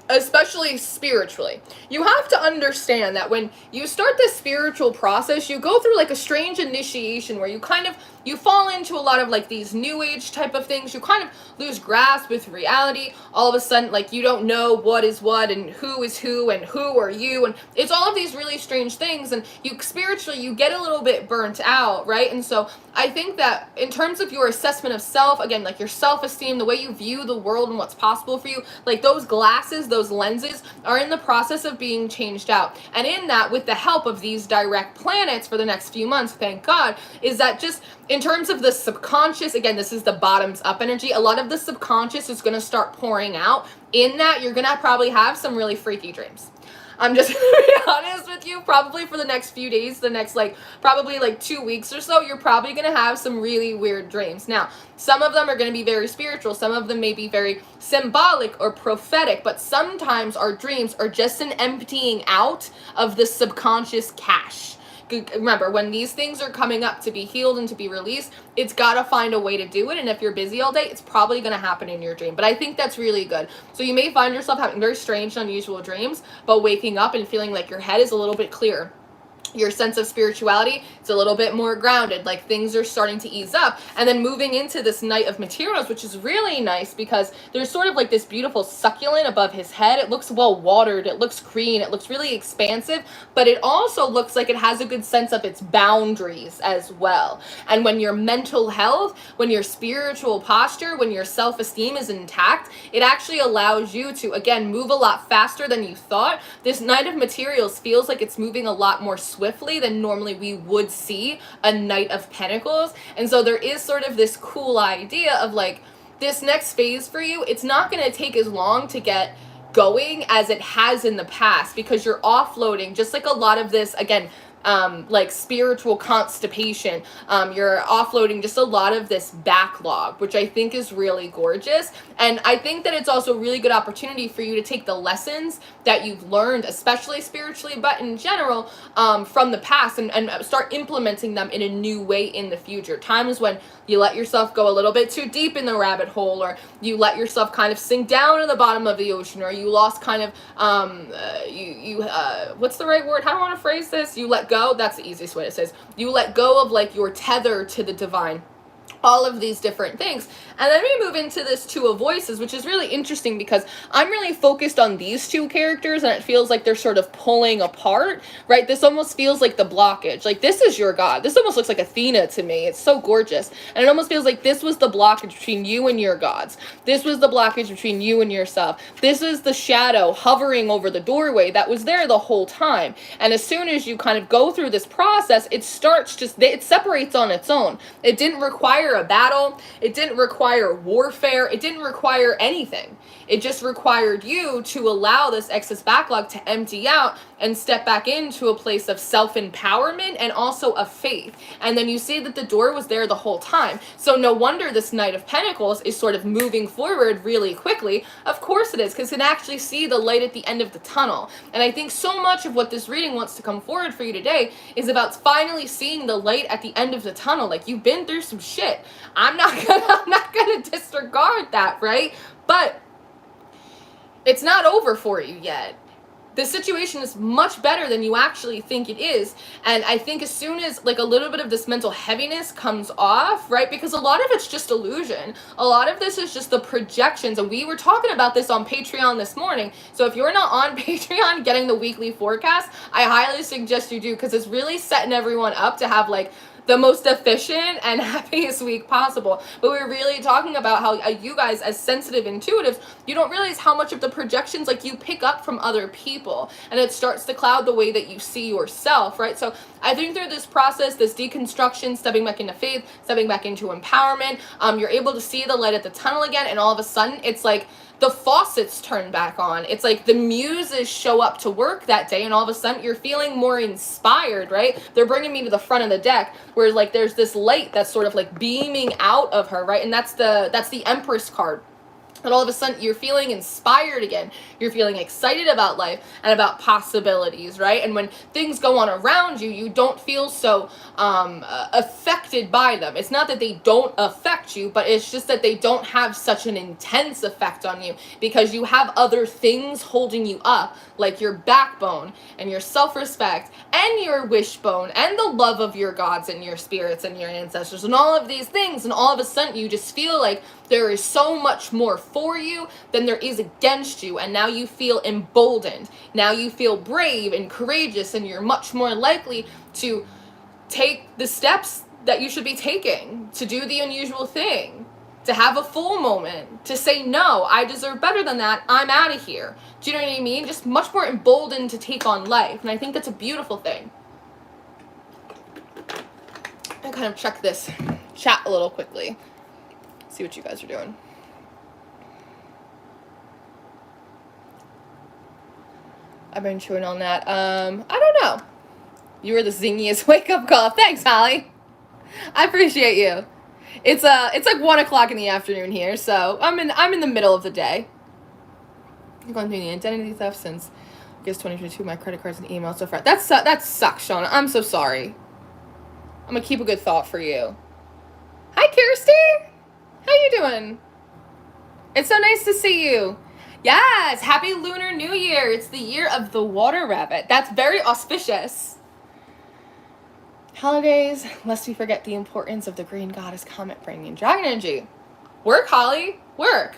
especially spiritually. You have to understand that when you start this spiritual process, you go through like a strange initiation where you fall into a lot of like these new age type of things. You kind of lose grasp with reality. All of a sudden, like you don't know what is what and who is who and who are you. And it's all of these really strange things. And you spiritually, you get a little bit burnt out, right? And so I think that in terms of your assessment of self, again, like your self-esteem, the way you view the world and what's possible for you, like those glasses, those lenses are in the process of being changed out. And in that, with the help of these direct planets for the next few months, thank God, is that just in terms of the subconscious, again, this is the bottoms up energy, a lot of the subconscious is going to start pouring out. In that, you're going to probably have some really freaky dreams. I'm just going to be honest with you, probably for the next few days, the next probably 2 weeks or so, you're probably going to have some really weird dreams. Now, some of them are going to be very spiritual. Some of them may be very symbolic or prophetic, but sometimes our dreams are just an emptying out of the subconscious cache. Remember, when these things are coming up to be healed and to be released, it's got to find a way to do it. And if you're busy all day, it's probably going to happen in your dream. But I think that's really good. So you may find yourself having very strange and unusual dreams, but waking up and feeling like your head is a little bit clearer. Your sense of spirituality, it's a little bit more grounded, like things are starting to ease up. And then moving into this Knight of Materials, which is really nice because there's sort of like this beautiful succulent above his head. It looks well watered, it looks green, it looks really expansive, but it also looks like it has a good sense of its boundaries as well. And when your mental health, when your spiritual posture, when your self-esteem is intact, it actually allows you to, again, move a lot faster than you thought. This Knight of Materials feels like it's moving a lot more swiftly than normally we would see a Knight of Pentacles. And so there is sort of this cool idea of like this next phase for you, it's not going to take as long to get going as it has in the past, because you're offloading just like a lot of this, again, like spiritual constipation. You're offloading just a lot of this backlog, which I think is really gorgeous. And I think that it's also a really good opportunity for you to take the lessons that you've learned, especially spiritually, but in general, from the past, and start implementing them in a new way in the future. Times when you let yourself go a little bit too deep in the rabbit hole, or you let yourself kind of sink down to the bottom of the ocean, or you lost kind of, what's the right word? How do I want to phrase this? You let go, that's the easiest way to say it. You let go of like your tether to the divine. All of these different things. And then we move into this Two of Voices, which is really interesting because I'm really focused on these two characters and it feels like they're sort of pulling apart, right? This almost feels like the blockage. Like, this is your god. This almost looks like Athena to me. It's so gorgeous. And it almost feels like this was the blockage between you and your gods. This was the blockage between you and yourself. This is the shadow hovering over the doorway that was there the whole time. And as soon as you kind of go through this process, it separates on its own. It didn't require a battle. It didn't require warfare. It didn't require anything. It just required you to allow this excess backlog to empty out and step back into a place of self-empowerment and also of faith. And then you see that the door was there the whole time. So no wonder this Knight of Pentacles is sort of moving forward really quickly. Of course it is, because it can actually see the light at the end of the tunnel. And I think so much of what this reading wants to come forward for you today is about finally seeing the light at the end of the tunnel. Like, you've been through some shit. I'm not gonna disregard that, right? But it's not over for you yet. The situation is much better than you actually think it is. And I think as soon as like a little bit of this mental heaviness comes off, right? Because a lot of it's just illusion. A lot of this is just the projections. And we were talking about this on Patreon this morning. So if you're not on Patreon getting the weekly forecast, I highly suggest you do, because it's really setting everyone up to have like the most efficient and happiest week possible. But we're really talking about how you guys, as sensitive intuitives, you don't realize how much of the projections like you pick up from other people, and it starts to cloud the way that you see yourself, right? So I think through this process, this deconstruction, stepping back into faith, stepping back into empowerment, you're able to see the light at the tunnel again, and all of a sudden it's like the faucets turn back on. It's like the muses show up to work that day, and all of a sudden you're feeling more inspired, right? They're bringing me to the front of the deck where like there's this light that's sort of like beaming out of her, right? And that's the Empress card. And all of a sudden, you're feeling inspired again. You're feeling excited about life and about possibilities, right? And when things go on around you, you don't feel so affected by them. It's not that they don't affect you, but it's just that they don't have such an intense effect on you because you have other things holding you up, like your backbone and your self-respect and your wishbone and the love of your gods and your spirits and your ancestors and all of these things. And all of a sudden, you just feel like there is so much more for you than there is against you. And now you feel emboldened. Now you feel brave and courageous, and you're much more likely to take the steps that you should be taking, to do the unusual thing, to have a full moment, to say, no, I deserve better than that. I'm out of here. Do you know what I mean? Just much more emboldened to take on life. And I think that's a beautiful thing. I kind of check this chat a little quickly. See what you guys are doing. I've been chewing on that. I don't know. You were the zingiest wake-up call. Thanks, Holly. I appreciate you. It's like 1 o'clock in the afternoon here, so I'm in the middle of the day. I've gone through the identity theft since August 2022. My credit cards and emails so far. That sucks, Shauna. I'm so sorry. I'm gonna keep a good thought for you. Hi, Kirsty. How you doing? It's so nice to see you. Yes, happy Lunar New Year. It's the year of the water rabbit. That's very auspicious. Holidays, lest we forget the importance of the green goddess comet bringing dragon energy. Work, Holly, work.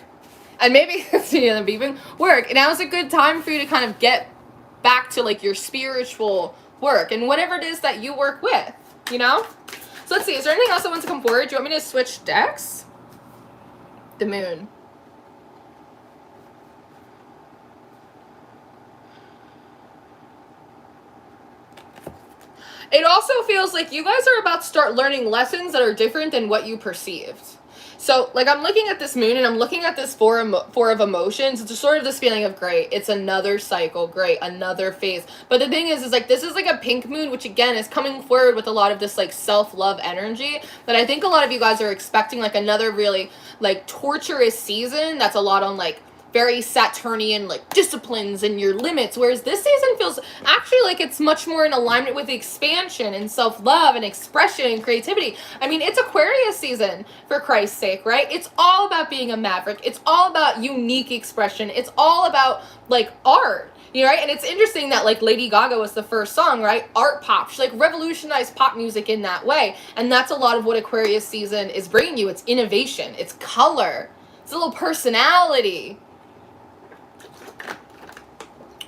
And maybe, you know, beeping, work. And now is a good time for you to kind of get back to like your spiritual work and whatever it is that you work with, you know? So let's see, is there anything else that wants to come forward? Do you want me to switch decks? The moon. It also feels like you guys are about to start learning lessons that are different than what you perceived. So, like, I'm looking at this moon and I'm looking at this four of emotions. It's just sort of this feeling of, great, it's another cycle, great, another phase. But the thing is like, this is like a pink moon, which again is coming forward with a lot of this like self-love energy. But I think a lot of you guys are expecting like another really like torturous season that's a lot on like very Saturnian, like, disciplines and your limits, whereas this season feels actually like it's much more in alignment with expansion and self-love and expression and creativity. I mean, it's Aquarius season, for Christ's sake, right? It's all about being a maverick. It's all about unique expression. It's all about, like, art. You know, right? And it's interesting that like Lady Gaga was the first song, right? Art pop. She like revolutionized pop music in that way. And that's a lot of what Aquarius season is bringing you. It's innovation. It's color. It's a little personality.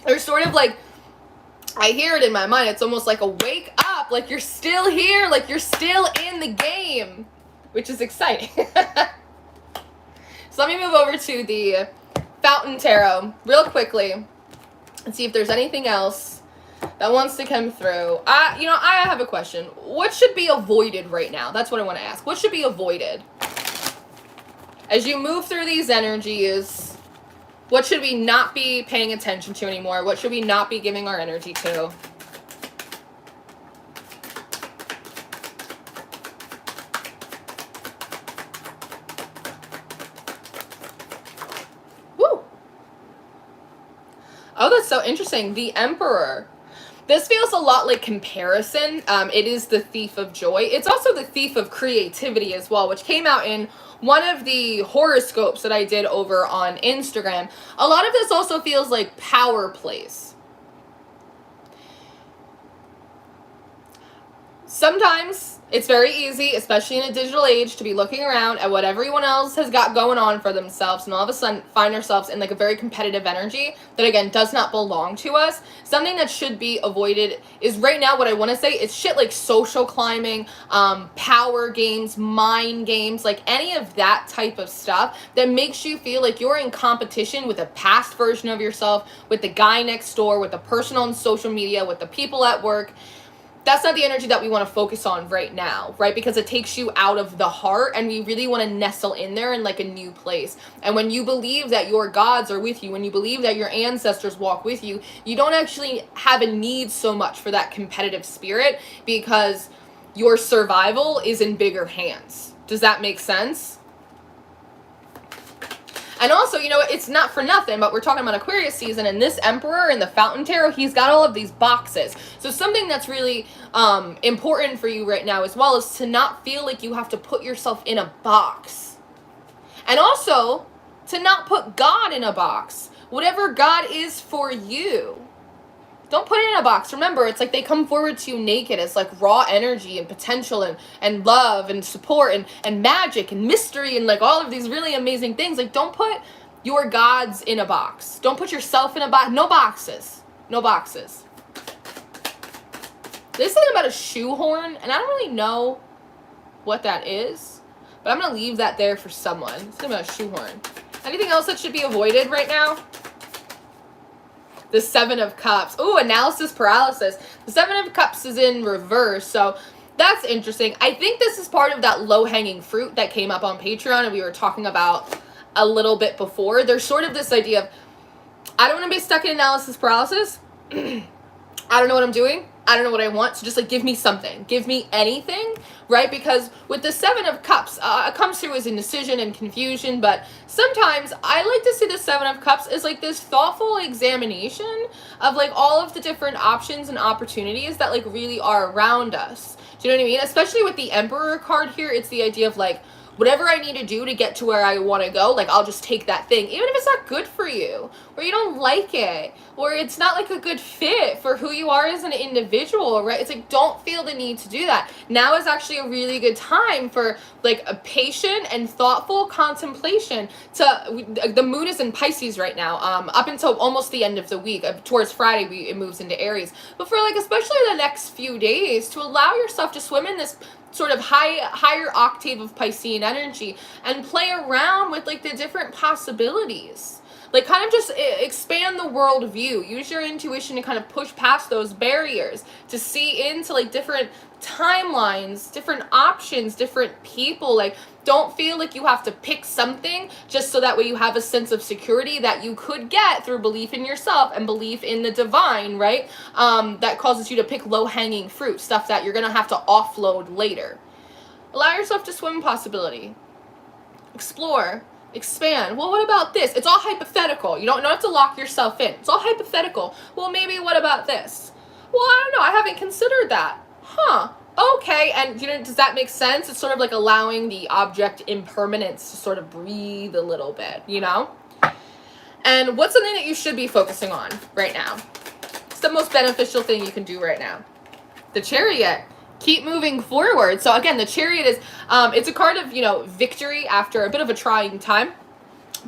There's sort of like, I hear it in my mind. It's almost like a wake up. Like you're still here. Like you're still in the game. Which is exciting. So let me move over to the Fountain Tarot real quickly and see if there's anything else that wants to come through. I have a question. What should be avoided right now? That's what I want to ask. What should be avoided? As you move through these energies, what should we not be paying attention to anymore? What should we not be giving our energy to? Oh, that's so interesting. The Emperor. This feels a lot like comparison. It is the thief of joy. It's also the thief of creativity as well, which came out in one of the horoscopes that I did over on Instagram. A lot of this also feels like power plays. Sometimes it's very easy, especially in a digital age, to be looking around at what everyone else has got going on for themselves and all of a sudden find ourselves in like a very competitive energy that again does not belong to us. Something that should be avoided is right now what I want to say is shit like social climbing, power games, mind games, like any of that type of stuff that makes you feel like you're in competition with a past version of yourself, with the guy next door, with the person on social media, with the people at work. That's not the energy that we want to focus on right now, right? Because it takes you out of the heart and we really want to nestle in there in like a new place. And when you believe that your gods are with you, when you believe that your ancestors walk with you, you don't actually have a need so much for that competitive spirit because your survival is in bigger hands. Does that make sense? And also, you know, it's not for nothing, but we're talking about Aquarius season, and this Emperor in the Fountain Tarot, he's got all of these boxes. So something that's really important for you right now as well is to not feel like you have to put yourself in a box. And also, to not put God in a box. Whatever God is for you, don't put it in a box. Remember, it's like they come forward to you naked. It's like raw energy and potential and love and support and magic and mystery and like all of these really amazing things. Like, don't put your gods in a box. Don't put yourself in a box. No boxes. No boxes. There's something about a shoehorn, and I don't really know what that is, but I'm going to leave that there for someone. It's something about a shoehorn. Anything else that should be avoided right now? The Seven of Cups. Ooh, analysis paralysis. The Seven of Cups is in reverse, so that's interesting. I think this is part of that low-hanging fruit that came up on Patreon and we were talking about a little bit before. There's sort of this idea of, I don't want to be stuck in analysis paralysis. I don't know what I'm doing. I don't know what I want, so just like give me something. Give me anything, right? Because with the Seven of Cups, it comes through as indecision and confusion, but sometimes I like to see the Seven of Cups as like this thoughtful examination of like all of the different options and opportunities that like really are around us. Do you know what I mean? Especially with the Emperor card here, it's the idea of like, whatever I need to do to get to where I want to go, like, I'll just take that thing. Even if it's not good for you, or you don't like it, or it's not, like, a good fit for who you are as an individual, right? It's like, don't feel the need to do that. Now is actually a really good time for, like, a patient and thoughtful contemplation. The moon is in Pisces right now, up until almost the end of the week. Towards Friday, it moves into Aries. But for, like, especially the next few days, to allow yourself to swim in this sort of higher octave of Piscean energy and play around with like the different possibilities. Like kind of just expand the worldview. Use your intuition to kind of push past those barriers to see into like different timelines, different options, different people. Like don't feel like you have to pick something just so that way you have a sense of security that you could get through belief in yourself and belief in the divine, right? That causes you to pick low-hanging fruit, stuff that you're going to have to offload later. Allow yourself to swim possibility. Explore. Expand. Well, what about this? It's all hypothetical. You don't have to lock yourself in. It's all hypothetical. Well, maybe what about this? Well, I don't know. I haven't considered that. Huh. Okay, and you know, does that make sense? It's sort of like allowing the object impermanence to sort of breathe a little bit, you know? And what's something that you should be focusing on right now? It's the most beneficial thing you can do right now. The Chariot. Keep moving forward. So again, the Chariot is, it's a card of, victory after a bit of a trying time.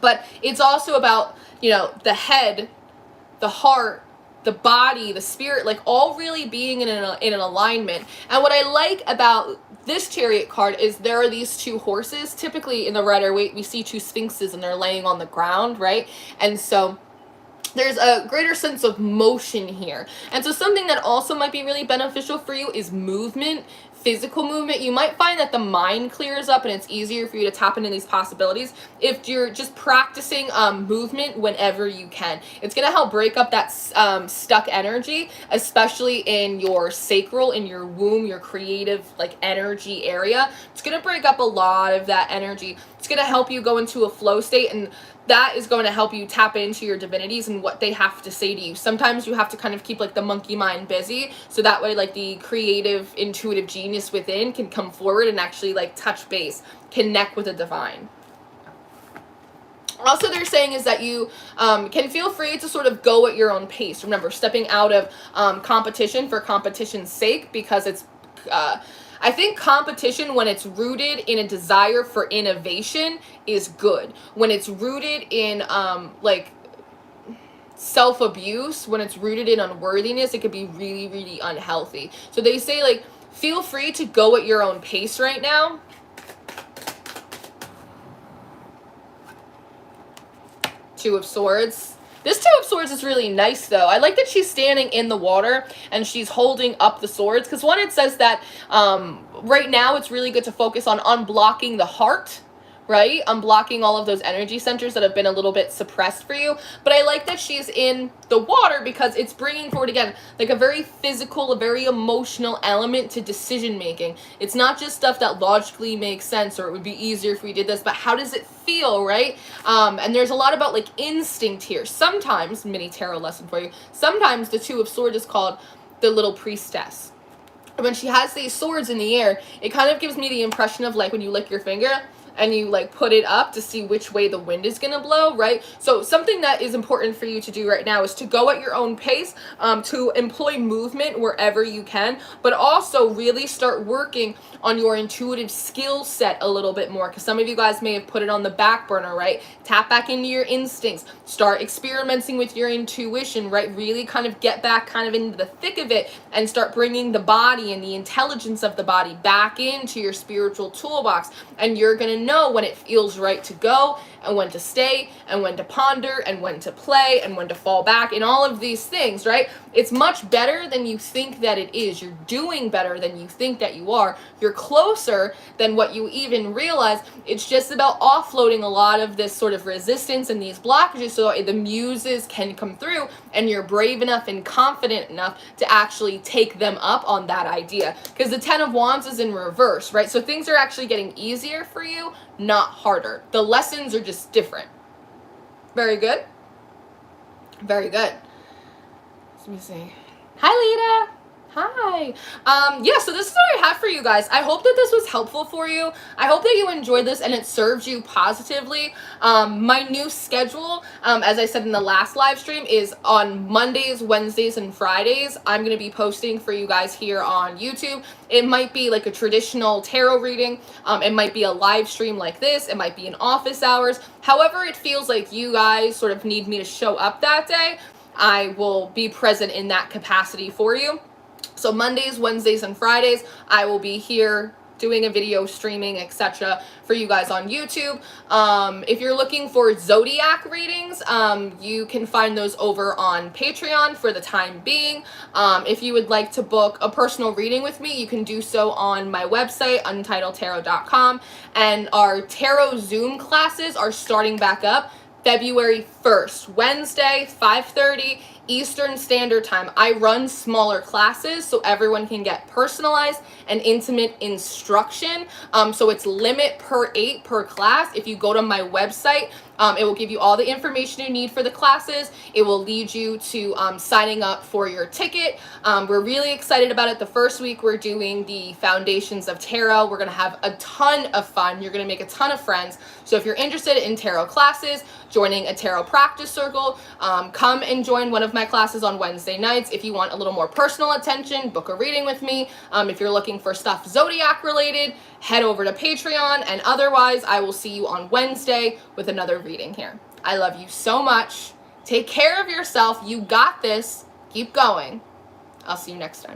But it's also about, the head, the heart, the body, the spirit, like all really being in an alignment. And what I like about this Chariot card is there are these two horses. Typically in the Rider-Waite, we see two sphinxes and they're laying on the ground, right? And so there's a greater sense of motion here. And so something that also might be really beneficial for you is movement, physical movement. You might find that the mind clears up and it's easier for you to tap into these possibilities if you're just practicing movement whenever you can. It's going to help break up that stuck energy, especially in your sacral, in your womb, your creative energy area. It's going to break up a lot of that energy. It's going to help you go into a flow state, and that is going to help you tap into your divinities and what they have to say to you. Sometimes you have to kind of keep the monkey mind busy, so that way the creative, intuitive genius within can come forward and actually touch base, connect with the divine. Also, they're saying is that you can feel free to sort of go at your own pace. Remember, stepping out of competition for competition's sake, because it's I think competition, when it's rooted in a desire for innovation, is good. When it's rooted in self-abuse, when it's rooted in unworthiness, it could be really, really unhealthy. So they say feel free to go at your own pace right now. Two of Swords. This Two of Swords is really nice, though. I like that she's standing in the water and she's holding up the swords, because one, it says that right now it's really good to focus on unblocking the heart, right? Unblocking all of those energy centers that have been a little bit suppressed for you. But I like that she's in the water because it's bringing forward, again, a very physical, a very emotional element to decision making. It's not just stuff that logically makes sense or it would be easier if we did this, but how does it feel, right? And there's a lot about instinct here. Sometimes, mini tarot lesson for you, sometimes the Two of Swords is called the little priestess. When she has these swords in the air, it kind of gives me the impression of when you lick your finger and you put it up to see which way the wind is gonna blow, right? So something that is important for you to do right now is to go at your own pace, to employ movement wherever you can, but also really start working on your intuitive skill set a little bit more, because some of you guys may have put it on the back burner, right? Tap back into your instincts, start experimenting with your intuition, right? Really kind of get back kind of into the thick of it and start bringing the body and the intelligence of the body back into your spiritual toolbox, and you're gonna know when it feels right to go and when to stay and when to ponder and when to play and when to fall back and all of these things, right? It's much better than you think that it is. You're doing better than you think that you are. You're closer than what you even realize. It's just about offloading a lot of this sort of resistance and these blockages so the muses can come through and you're brave enough and confident enough to actually take them up on that idea. Because the Ten of Wands is in reverse, right? So things are actually getting easier for you, not harder. The lessons are just different. Very good. Very good. Let me see. Hi, Lita. Hi. Yeah, so this is what I have for you guys. I hope that this was helpful for you. I hope that you enjoyed this and it served you positively. My new schedule, as I said in the last live stream, is on Mondays, Wednesdays, and Fridays. I'm going to be posting for you guys here on YouTube. It might be a traditional tarot reading. It might be a live stream like this. It might be in office hours. However it feels like you guys sort of need me to show up that day, I will be present in that capacity for you. So Mondays, Wednesdays, and Fridays, I will be here doing a video, streaming, etc. for you guys on YouTube. If you're looking for zodiac readings, you can find those over on Patreon for the time being. If you would like to book a personal reading with me, you can do so on my website, untitledtarot.com. And our tarot Zoom classes are starting back up February 1st, Wednesday, 5:30 Eastern Standard Time. I run smaller classes so everyone can get personalized and intimate instruction. So it's limit per 8 per class. If you go to my website, It will give you all the information you need for the classes. It will lead you to signing up for your ticket. We're really excited about it. The first week we're doing the Foundations of Tarot. We're going to have a ton of fun. You're going to make a ton of friends. So if you're interested in tarot classes, joining a tarot practice circle, come and join one of my classes on Wednesday nights. If you want a little more personal attention, book a reading with me. If you're looking for stuff zodiac related, head over to Patreon, and otherwise I will see you on Wednesday with another reading here. I love you so much. Take care of yourself. You got this. Keep going. I'll see you next time.